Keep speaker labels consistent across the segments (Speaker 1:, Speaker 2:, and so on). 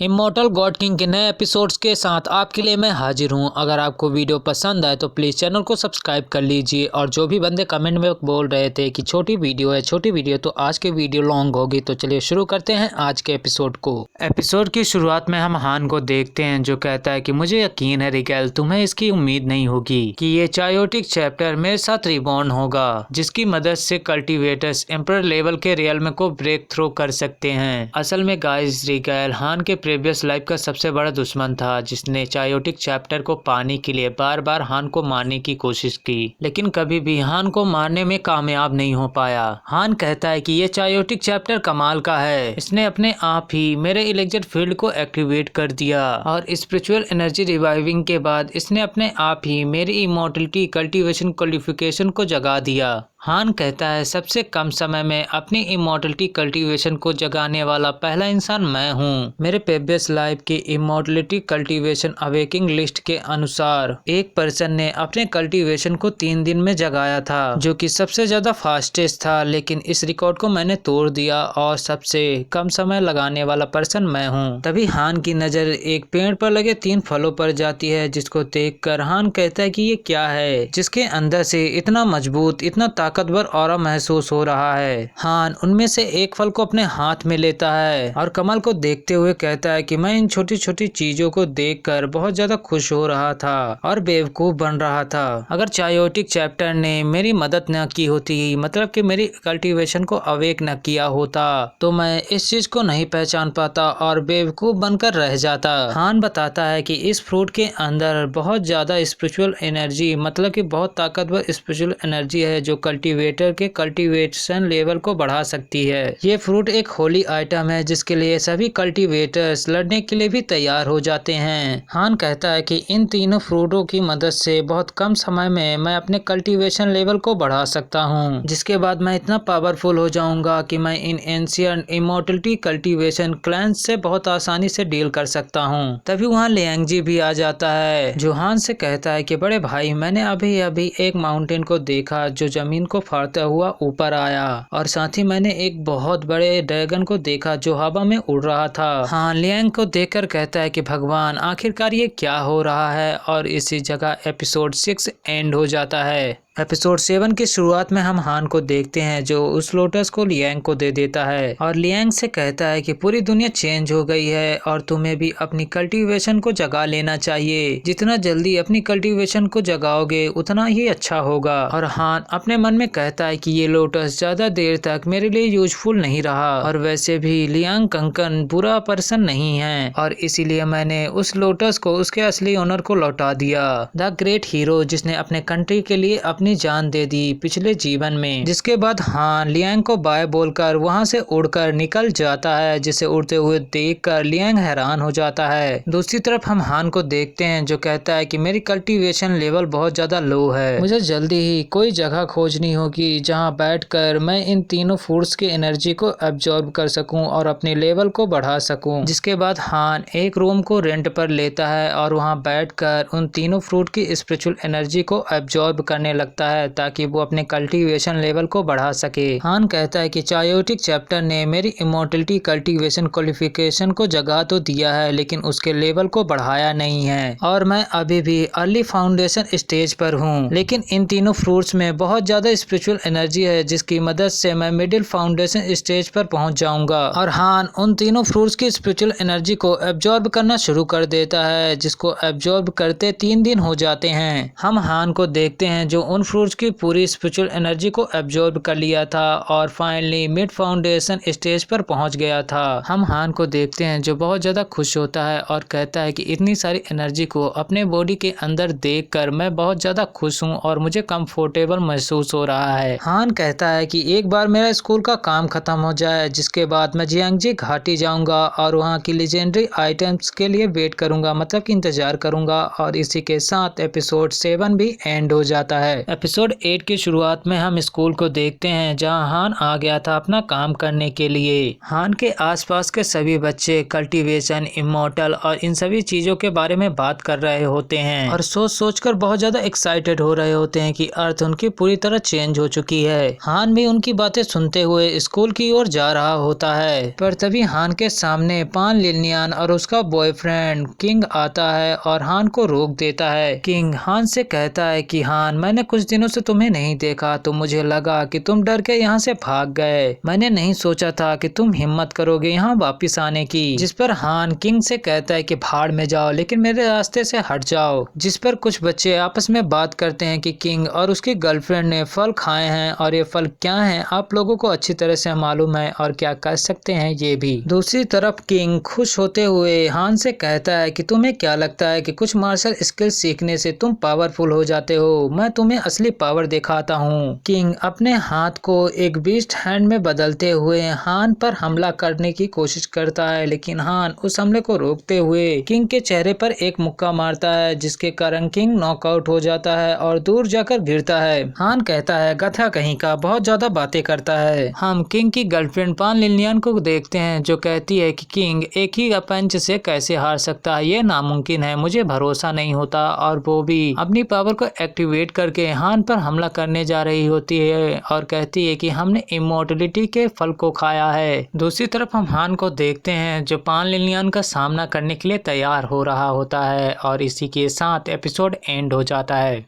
Speaker 1: Immortal God king के नए episodes के साथ आपके लिए मैं हाजिर हूं। अगर आपको वीडियो पसंद आए तो प्लीज़ चैनल को सब्सक्राइब कर लीजिए। और जो भी बंदे कमेंट में बोल रहे थे कि छोटी वीडियो है, तो आज की वीडियो लॉन्ग होगी। तो चलिए शुरू करते हैं आज के एपिसोड को। एपिसोड की शुरुआत में हम हान को देखते हैं जो कहता है कि मुझे यकीन है रिगेल, तुम्हें इसकी उम्मीद नहीं होगी कि ये चायोटिक चैप्टर मेरे साथ रिबॉर्न होगा, जिसकी मदद से कल्टिवेटर्स एम्परर लेवल के रियल्म को ब्रेक थ्रू कर सकते हैं। असल में गाइस, रिगेल हान के प्रीवियस लाइफ का सबसे बड़ा दुश्मन था, जिसने चायोटिक चैप्टर को पाने के लिए बार बार हान को मारने की कोशिश की, लेकिन कभी भी हान को मारने में कामयाब नहीं हो पाया। हान कहता है कि ये चायोटिक चैप्टर कमाल का है, इसने अपने आप ही मेरे इलेक्ट्रिक फील्ड को एक्टिवेट कर दिया और स्पिरिचुअल एनर्जी रिवाइविंग के बाद इसने अपने आप ही मेरी इमॉर्टलिटी कल्टीवेशन क्वालिफिकेशन को जगा दिया। हान कहता है सबसे कम समय में अपनी इमॉर्टलिटी कल्टीवेशन को जगाने वाला पहला इंसान मैं हूँ। मेरे प्रीवियस लाइफ की इमॉर्टलिटी कल्टीवेशन अवेकिंग लिस्ट के अनुसार एक पर्सन ने अपने कल्टीवेशन को 3 दिन में जगाया था, जो कि सबसे ज्यादा फास्टेस्ट था, लेकिन इस रिकॉर्ड को मैंने तोड़ दिया और सबसे कम समय लगाने वाला पर्सन मैं हूँ। तभी हान की नजर एक पेड़ पर लगे 3 फलों पर जाती है, जिसको देखकर हान कहता है कि ये क्या है, जिसके अंदर से इतना मजबूत, इतना ताकतवर ऑरा महसूस हो रहा है। हान उनमें से एक फल को अपने हाथ में लेता है और कमल को देखते हुए कहता है कि मैं इन छोटी छोटी चीजों को देखकर बहुत ज्यादा खुश हो रहा था और बेवकूफ बन रहा था। अगर चायोटिक चैप्टर ने मेरी मदद न की होती, मतलब कि मेरी कल्टीवेशन को अवेक न किया होता, तो मैं इस चीज को नहीं पहचान पाता और बेवकूफ बनकर रह जाता। हान बताता है कि इस फ्रूट के अंदर बहुत ज्यादा स्पिरिचुअल एनर्जी, मतलब कि बहुत ताकतवर स्पिरिचुअल एनर्जी है, जो कल्टीवेटर के कल्टीवेशन लेवल को बढ़ा सकती है। ये फ्रूट एक होली आइटम है, जिसके लिए सभी कल्टीवेटर्स लड़ने के लिए भी तैयार हो जाते हैं। हान कहता है कि इन तीनों फ्रूटों की मदद से बहुत कम समय में मैं अपने कल्टीवेशन लेवल को बढ़ा सकता हूँ, जिसके बाद मैं इतना पावरफुल हो जाऊंगा कि मैं इन एंशिएंट इमॉर्टलिटी कल्टीवेशन क्लैंस से बहुत आसानी से डील कर सकता हूँ। तभी वहाँ लियांग जी भी आ जाता है, जो हान से कहता है कि बड़े भाई, मैंने अभी अभी एक माउंटेन को देखा जो जमीन को फाड़ता हुआ ऊपर आया, और साथ ही मैंने एक बहुत बड़े ड्रैगन को देखा जो हवा में उड़ रहा था। हाँ, लियांग को देखकर कहता है कि भगवान, आखिरकार ये क्या हो रहा है। और इसी जगह एपिसोड 6 एंड हो जाता है। एपिसोड 7 की शुरुआत में हम हान को देखते हैं, जो उस लोटस को लियांग को दे देता है और लियांग से कहता है कि पूरी दुनिया चेंज हो गई है और तुम्हें भी अपनी कल्टीवेशन को जगा लेना चाहिए। जितना जल्दी अपनी कल्टीवेशन को जगाओगे उतना ही अच्छा होगा। और हान अपने मन में कहता है कि ये लोटस ज्यादा देर तक मेरे लिए यूजफुल नहीं रहा, और वैसे भी लियांग कंकन बुरा पर्सन नहीं है, और इसीलिए मैंने उस लोटस को उसके असली ओनर को लौटा दिया। द ग्रेट हीरो, जिसने अपने कंट्री के लिए अपनी जान दे दी पिछले जीवन में। जिसके बाद हान लियांग को बाय बोलकर वहां से उड़कर निकल जाता है, जिसे उड़ते हुए देखकर लियांग हैरान हो जाता है। दूसरी तरफ हम हान को देखते हैं, जो कहता है कि मेरी कल्टीवेशन लेवल बहुत ज्यादा लो है, मुझे जल्दी ही कोई जगह खोजनी होगी जहां बैठकर मैं इन तीनों फूड्स की एनर्जी को एब्जॉर्ब कर सकूं और अपने लेवल को बढ़ा सकूं। जिसके बाद हान एक रूम को रेंट पर लेता है और वहां बैठकर उन तीनों फ्रूट की स्पिरिचुअल एनर्जी को एब्जॉर्ब करने लगता है, ताकि वो अपने कल्टीवेशन लेवल को बढ़ा सके। हान कहता है कि चायोटिक चैप्टर ने मेरी इमॉर्टलिटी कल्टीवेशन क्वालिफिकेशन को जगा तो दिया है, लेकिन उसके लेवल को बढ़ाया नहीं है, और मैं अभी भी अर्ली फाउंडेशन स्टेज पर हूँ। लेकिन इन तीनों फ्रूट्स में बहुत ज्यादा स्पिरिचुअल एनर्जी है, जिसकी मदद से मैं मिडिल फाउंडेशन स्टेज पर पहुंच जाऊंगा। और हान उन तीनों फ्रूट्स की स्पिरिचुअल एनर्जी को एब्जॉर्ब करना शुरू कर देता है, जिसको एब्जॉर्ब करते 3 दिन हो जाते हैं। हम हान को देखते हैं जो उन फ्रूट्स की पूरी स्पिरिचुअल एनर्जी को एब्जॉर्ब कर लिया था और फाइनली मिड फाउंडेशन स्टेज पर पहुंच गया था। हम हान को देखते हैं जो बहुत ज्यादा खुश होता है और कहता है कि इतनी सारी एनर्जी को अपने बॉडी के अंदर देखकर मैं बहुत ज्यादा खुश हूं और मुझे कंफर्टेबल महसूस हो रहा है। हान कहता है कि एक बार मेरा स्कूल का काम खत्म हो जाए, जिसके बाद मैं जियांगजी घाटी जाऊंगा और वहाँ की लेजेंडरी आइटम्स के लिए वेट करूंगा, मतलब कि इंतजार करूंगा। और इसी के साथ एपिसोड 7 भी एंड हो जाता है। एपिसोड 8 की शुरुआत में हम स्कूल को देखते हैं जहां हान आ गया था अपना काम करने के लिए। हान के आसपास के सभी बच्चे कल्टीवेशन, इमॉर्टल और इन सभी चीजों के बारे में बात कर रहे होते हैं और सोचकर बहुत ज्यादा एक्साइटेड हो रहे होते हैं कि अर्थ उनकी पूरी तरह चेंज हो चुकी है। हान भी उनकी बातें सुनते हुए स्कूल की ओर जा रहा होता है, पर तभी हान के सामने पान लिननियन और उसका बॉयफ्रेंड किंग आता है और हान को रोक देता है। किंग हान से कहता है कि हान, मैंने कुछ दिनों से तुम्हें नहीं देखा तो मुझे लगा कि तुम डर के यहाँ से भाग गए। मैंने नहीं सोचा था कि तुम हिम्मत करोगे यहाँ वापिस आने की। जिस पर हान किंग से कहता है कि भाड़ में जाओ, लेकिन मेरे रास्ते से हट जाओ। जिस पर कुछ बच्चे आपस में बात करते हैं कि किंग और उसकी गर्लफ्रेंड ने फल खाए हैं और ये फल क्या हैं आप लोगों को अच्छी तरह से मालूम है और क्या कर सकते हैं ये भी। दूसरी तरफ किंग खुश होते हुए हान से कहता है कि तुम्हें क्या लगता है कि कुछ मार्शल स्किल सीखने से तुम पावरफुल हो जाते हो? मैं तुम्हें असली पावर दिखाता हूँ। किंग अपने हाथ को एक बीस्ट हैंड में बदलते हुए हान पर हमला करने की कोशिश करता है, लेकिन हान उस हमले को रोकते हुए किंग के चेहरे पर एक मुक्का मारता है, जिसके कारण किंग नॉकआउट हो जाता है और दूर जाकर गिरता है। हान कहता है, गधा कहीं का, बहुत ज्यादा बातें करता है। हम किंग की गर्लफ्रेंड पान लिननियन को देखते हैं जो कहती है कि किंग एक ही पंच से कैसे हार सकता है, ये नामुमकिन है, मुझे भरोसा नहीं होता। और वो भी अपनी पावर को एक्टिवेट करके हान पर हमला करने जा रही होती है और कहती है कि हमने इमॉर्टलिटी के फल को खाया है। दूसरी तरफ हम हान को देखते हैं जो पान लिननियन का सामना करने के लिए तैयार हो रहा होता है और इसी के साथ एपिसोड एंड हो जाता है।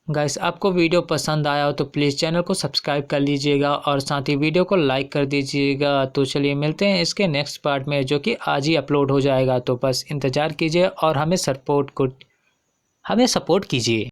Speaker 1: गाइस, आपको वीडियो पसंद आया हो तो प्लीज़ चैनल को सब्सक्राइब कर लीजिएगा और साथ ही वीडियो को लाइक कर दीजिएगा। तो चलिए मिलते हैं इसके नेक्स्ट पार्ट में जो कि आज ही अपलोड हो जाएगा। तो बस इंतज़ार कीजिए और हमें सपोर्ट कीजिए।